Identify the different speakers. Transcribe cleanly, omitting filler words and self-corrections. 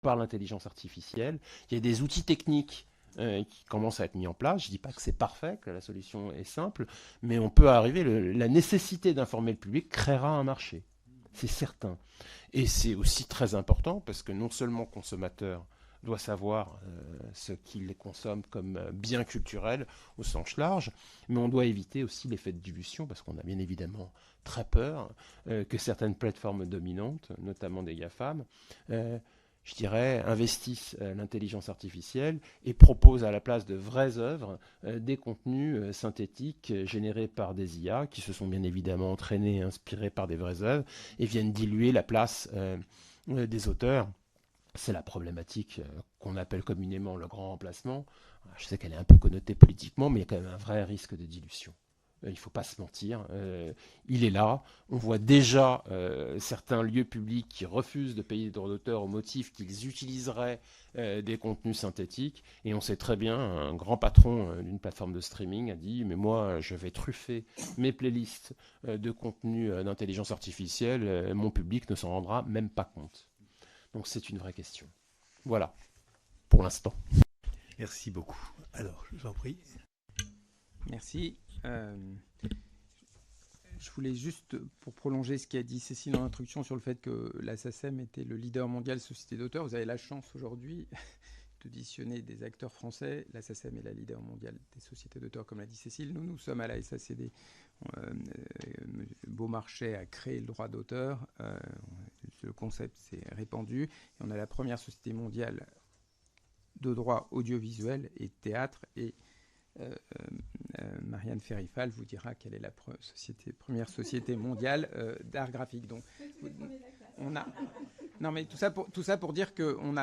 Speaker 1: par l'intelligence artificielle. Il y a des outils techniques qui commencent à être mis en place. Je ne dis pas que c'est parfait, que la solution est simple, mais on peut arriver, la nécessité d'informer le public créera un marché. C'est certain. Et c'est aussi très important parce que non seulement le consommateur doit savoir ce qu'il consomme comme bien culturel au sens large, mais on doit éviter aussi l'effet de dilution parce qu'on a bien évidemment très peur que certaines plateformes dominantes, notamment des GAFAM, euh, je dirais, investissent l'intelligence artificielle et proposent à la place de vraies œuvres des contenus synthétiques générés par des IA qui se sont bien évidemment entraînés et inspirés par des vraies œuvres et viennent diluer la place des auteurs. C'est la problématique qu'on appelle communément le grand remplacement. Je sais qu'elle est un peu connotée politiquement, mais il y a quand même un vrai risque de dilution. Il ne faut pas se mentir. Il est là. On voit déjà certains lieux publics qui refusent de payer des droits d'auteur au motif qu'ils utiliseraient des contenus synthétiques. Et on sait très bien, un grand patron d'une plateforme de streaming a dit, mais moi, je vais truffer mes playlists de contenus d'intelligence artificielle. Mon public ne s'en rendra même pas compte. Donc c'est une vraie question. Voilà, pour l'instant.
Speaker 2: Merci beaucoup. Alors, je vous en prie.
Speaker 3: Merci. Je voulais juste, pour prolonger ce qu'a dit Cécile dans l'introduction sur le fait que la SACEM était le leader mondial de société d'auteurs, vous avez la chance aujourd'hui d'auditionner des acteurs français. La SACEM est la leader mondiale des sociétés d'auteurs, comme l'a dit Cécile. Nous sommes à la SACD. Beaumarchais a créé le droit d'auteur. Le concept s'est répandu. Et on a la première société mondiale de droit audiovisuel et théâtre. Et Marianne Ferrifal vous dira quelle est la première société mondiale d'art graphique. Donc, on a... Non, mais tout ça pour dire qu'on a